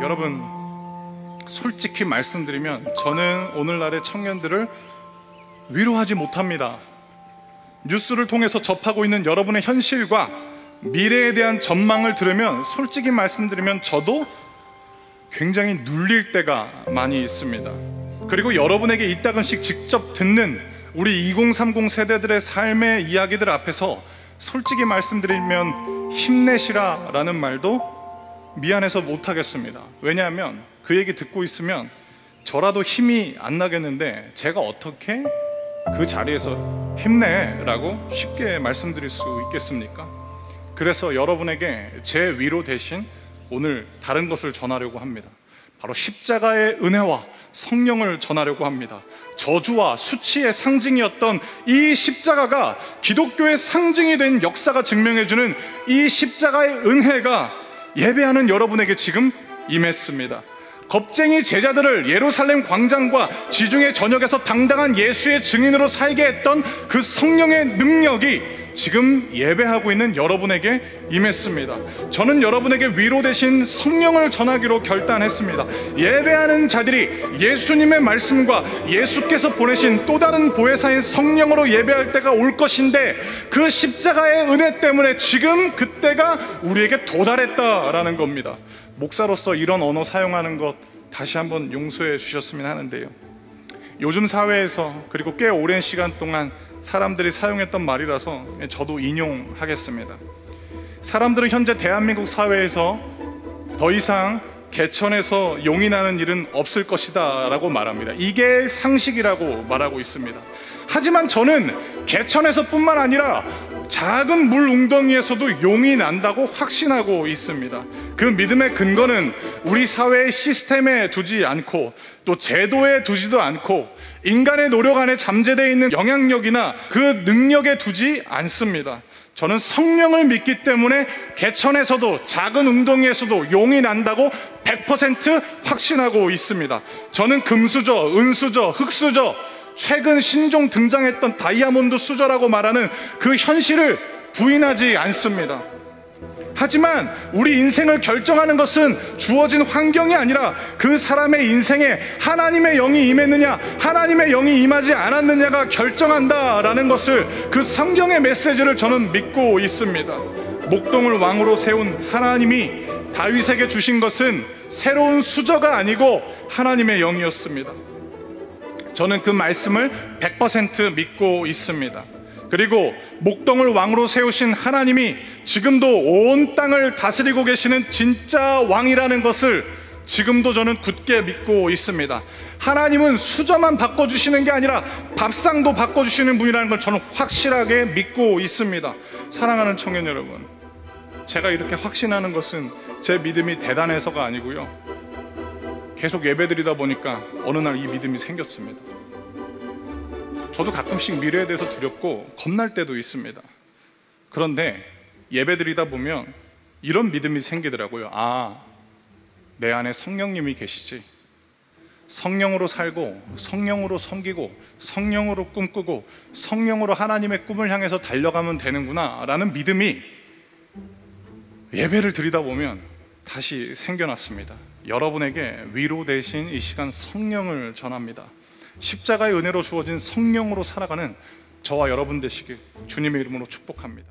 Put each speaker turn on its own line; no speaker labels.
여러분, 솔직히 말씀드리면 저는 오늘날의 청년들을 위로하지 못합니다. 뉴스를 통해서 접하고 있는 여러분의 현실과 미래에 대한 전망을 들으면 솔직히 말씀드리면 저도 굉장히 눌릴 때가 많이 있습니다. 그리고 여러분에게 이따금씩 직접 듣는 우리 2030 세대들의 삶의 이야기들 앞에서 솔직히 말씀드리면 힘내시라 라는 말도 미안해서 못하겠습니다. 왜냐하면 그 얘기 듣고 있으면 저라도 힘이 안 나겠는데 제가 어떻게 그 자리에서 힘내라고 쉽게 말씀드릴 수 있겠습니까? 그래서 여러분에게 제 위로 대신 오늘 다른 것을 전하려고 합니다. 바로 십자가의 은혜와 성령을 전하려고 합니다. 저주와 수치의 상징이었던 이 십자가가 기독교의 상징이 된 역사가 증명해주는 이 십자가의 은혜가 예배하는 여러분에게 지금 임했습니다. 겁쟁이 제자들을 예루살렘 광장과 지중해 전역에서 당당한 예수의 증인으로 살게 했던 그 성령의 능력이 지금 예배하고 있는 여러분에게 임했습니다. 저는 여러분에게 위로 되신 성령을 전하기로 결단했습니다. 예배하는 자들이 예수님의 말씀과 예수께서 보내신 또 다른 보혜사인 성령으로 예배할 때가 올 것인데 그 십자가의 은혜 때문에 지금 그때가 우리에게 도달했다라는 겁니다. 목사로서 이런 언어 사용하는 것 다시 한번 용서해 주셨으면 하는데요, 요즘 사회에서 그리고 꽤 오랜 시간 동안 사람들이 사용했던 말이라서 저도 인용하겠습니다. 사람들은 현재 대한민국 사회에서 더 이상 개천에서 용이 나는 일은 없을 것이다 라고 말합니다. 이게 상식이라고 말하고 있습니다. 하지만 저는 개천에서 뿐만 아니라 작은 물 웅덩이에서도 용이 난다고 확신하고 있습니다. 그 믿음의 근거는 우리 사회의 시스템에 두지 않고 또 제도에 두지도 않고 인간의 노력 안에 잠재되어 있는 영향력이나 그 능력에 두지 않습니다. 저는 성령을 믿기 때문에 개천에서도 작은 웅덩이에서도 용이 난다고 100% 확신하고 있습니다. 저는 금수저, 은수저, 흑수저, 최근 신종 등장했던 다이아몬드 수저라고 말하는 그 현실을 부인하지 않습니다. 하지만 우리 인생을 결정하는 것은 주어진 환경이 아니라 그 사람의 인생에 하나님의 영이 임했느냐 하나님의 영이 임하지 않았느냐가 결정한다라는 것을, 그 성경의 메시지를 저는 믿고 있습니다. 목동을 왕으로 세운 하나님이 다윗에게 주신 것은 새로운 수저가 아니고 하나님의 영이었습니다. 저는 그 말씀을 100% 믿고 있습니다. 그리고 목동을 왕으로 세우신 하나님이 지금도 온 땅을 다스리고 계시는 진짜 왕이라는 것을 지금도 저는 굳게 믿고 있습니다. 하나님은 수저만 바꿔주시는 게 아니라 밥상도 바꿔주시는 분이라는 걸 저는 확실하게 믿고 있습니다. 사랑하는 청년 여러분, 제가 이렇게 확신하는 것은 제 믿음이 대단해서가 아니고요, 계속 예배드리다 보니까 어느 날 이 믿음이 생겼습니다. 저도 가끔씩 미래에 대해서 두렵고 겁날 때도 있습니다. 그런데 예배드리다 보면 이런 믿음이 생기더라고요. 아, 내 안에 성령님이 계시지. 성령으로 살고 성령으로 섬기고 성령으로 꿈꾸고 성령으로 하나님의 꿈을 향해서 달려가면 되는구나 라는 믿음이 예배를 드리다 보면 다시 생겨났습니다. 여러분에게 위로 되신 이 시간 성령을 전합니다. 십자가의 은혜로 주어진 성령으로 살아가는 저와 여러분 되시길 주님의 이름으로 축복합니다.